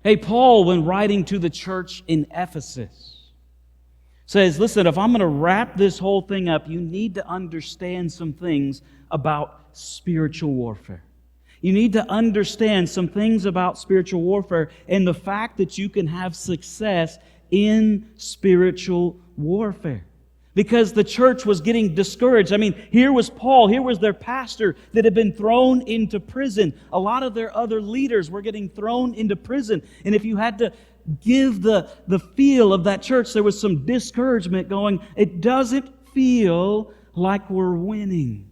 Hey, Paul, when writing to the church in Ephesus, says, listen, if I'm going to wrap this whole thing up, you need to understand some things about spiritual warfare. You need to understand some things about spiritual warfare and the fact that you can have success in spiritual warfare. Because the church was getting discouraged. I mean, here was Paul, here was their pastor that had been thrown into prison. A lot of their other leaders were getting thrown into prison. And if you had to give the feel of that church, there was some discouragement going, it doesn't feel like we're winning.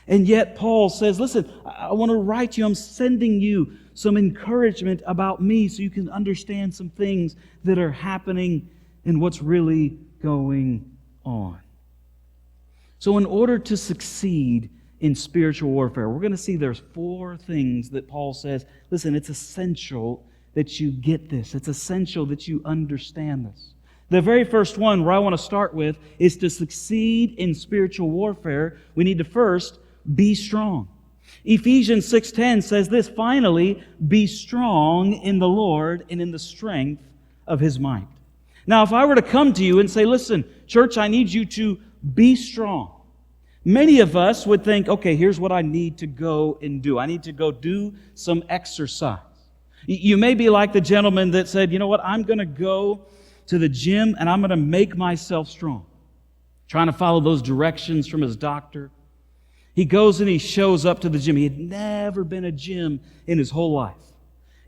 And yet Paul says, listen, I want to write you, I'm sending you some encouragement about me so you can understand some things that are happening and what's really going on. So in order to succeed in spiritual warfare, we're going to see there's 4 things that Paul says, listen, it's essential that you get this. It's essential that you understand this. The very first one where I want to start with is to succeed in spiritual warfare, we need to first be strong. Ephesians 6:10 says this, finally, be strong in the Lord and in the strength of His might. Now, if I were to come to you and say, listen, church, I need you to be strong. Many of us would think, okay, here's what I need to go and do. I need to go do some exercise. You may be like the gentleman that said, you know what, I'm going to go to the gym and I'm going to make myself strong. Trying to follow those directions from his doctor. He goes and he shows up to the gym. He had never been a gym in his whole life.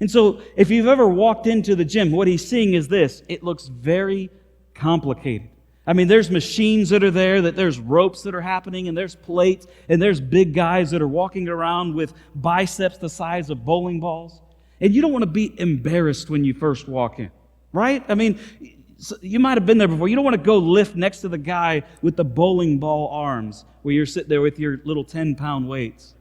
And so if you've ever walked into the gym, what he's seeing is this. It looks very complicated. I mean, there's machines that are there, that there's ropes that are happening, and there's plates, and there's big guys that are walking around with biceps the size of bowling balls. And you don't want to be embarrassed when you first walk in, right? I mean, you might have been there before. You don't want to go lift next to the guy with the bowling ball arms where you're sitting there with your little 10-pound weights.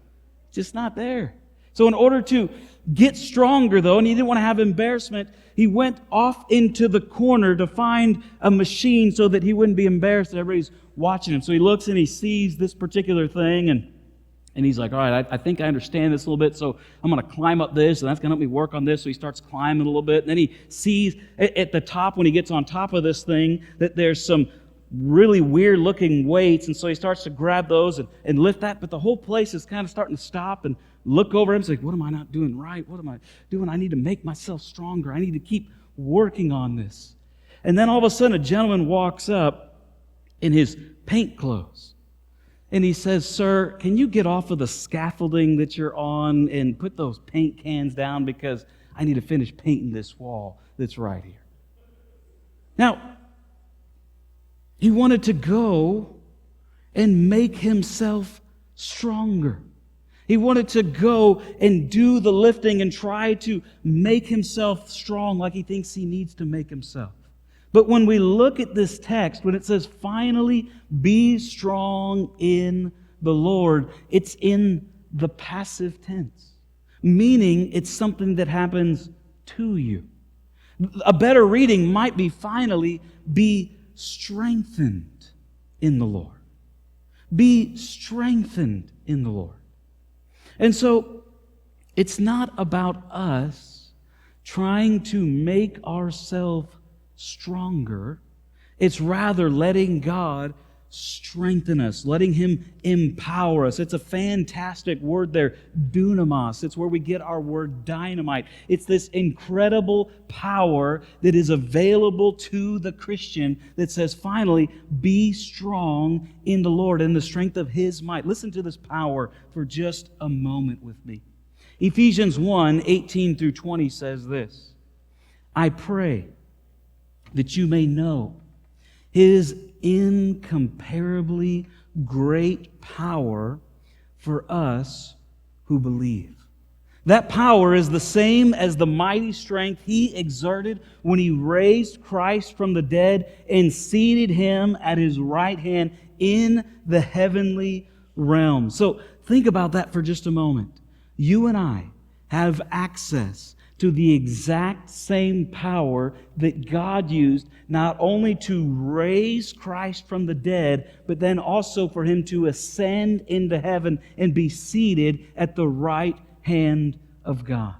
Just not there. So in order to get stronger, though, and he didn't want to have embarrassment, he went off into the corner to find a machine so that he wouldn't be embarrassed that everybody's watching him. So he looks and he sees this particular thing, and he's like, all right, I think I understand this a little bit, so I'm going to climb up this, and that's going to help me work on this. So he starts climbing a little bit, and then he sees at the top, when he gets on top of this thing, that there's some really weird-looking weights, and so he starts to grab those and lift that, but the whole place is kind of starting to stop and look over him. It's like, what am I not doing right? What am I doing? I need to make myself stronger. I need to keep working on this. And then all of a sudden, a gentleman walks up in his paint clothes. And he says, sir, can you get off of the scaffolding that you're on and put those paint cans down because I need to finish painting this wall that's right here. Now, he wanted to go and make himself stronger. He wanted to go and do the lifting and try to make himself strong like he thinks he needs to make himself. But when we look at this text, when it says, finally, be strong in the Lord, it's in the passive tense, meaning it's something that happens to you. A better reading might be, finally, be strengthened in the Lord. Be strengthened in the Lord. And so, it's not about us trying to make ourselves stronger. It's rather letting God strengthen us, letting Him empower us. It's a fantastic word there, dunamis. It's where we get our word dynamite. It's this incredible power that is available to the Christian that says, finally, be strong in the Lord and the strength of His might. Listen to this power for just a moment with me. Ephesians 1:18-20 says this, I pray that you may know His incomparably great power for us who believe. That power is the same as the mighty strength He exerted when He raised Christ from the dead and seated Him at His right hand in the heavenly realm. So think about that for just a moment. You and I have access to the exact same power that God used not only to raise Christ from the dead, but then also for Him to ascend into heaven and be seated at the right hand of God.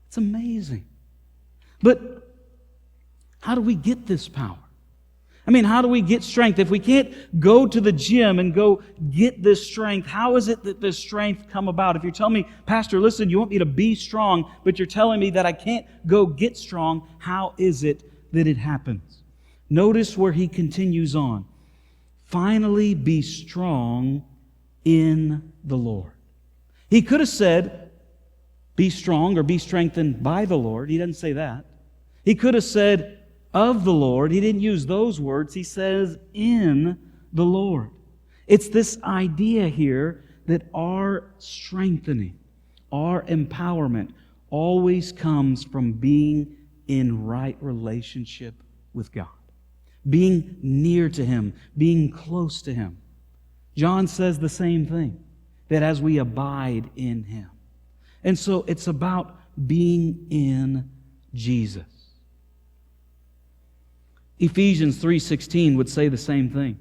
It's amazing. But how do we get this power? I mean, how do we get strength? If we can't go to the gym and go get this strength, how is it that this strength come about? If you're telling me, Pastor, listen, you want me to be strong, but you're telling me that I can't go get strong, how is it that it happens? Notice where he continues on. Finally, be strong in the Lord. He could have said, be strong or be strengthened by the Lord. He doesn't say that. He could have said, of the Lord. He didn't use those words. He says, in the Lord. It's this idea here that our strengthening, our empowerment always comes from being in right relationship with God. Being near to Him, being close to Him. John says the same thing, that as we abide in Him. And so it's about being in Jesus. Ephesians 3:16 would say the same thing.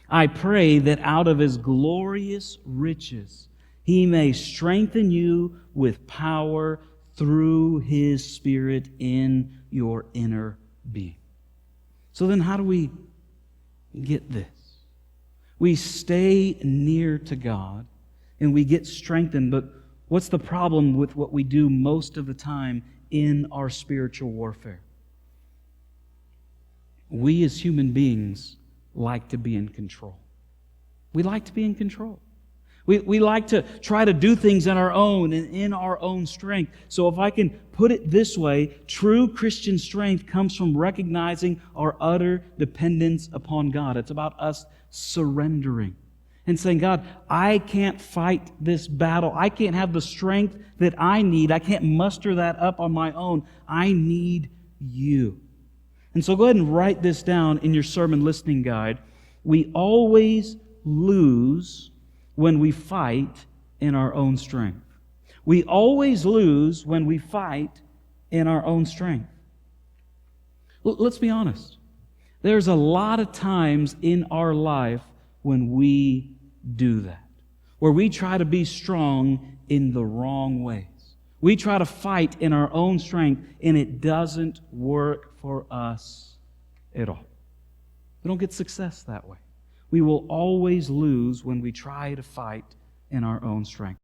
I pray that out of His glorious riches He may strengthen you with power through His Spirit in your inner being. So then how do we get this? We stay near to God and we get strengthened, but what's the problem with what we do most of the time in our spiritual warfare? We as human beings like to be in control. We like to be in control. We like to try to do things on our own and in our own strength. So if I can put it this way, true Christian strength comes from recognizing our utter dependence upon God. It's about us surrendering and saying, God, I can't fight this battle. I can't have the strength that I need. I can't muster that up on my own. I need You. And so go ahead and write this down in your sermon listening guide. We always lose when we fight in our own strength. We always lose when we fight in our own strength. Let's be honest. There's a lot of times in our life when we do that, where we try to be strong in the wrong ways. We try to fight in our own strength, and it doesn't work for us at all. We don't get success that way. We will always lose when we try to fight in our own strength.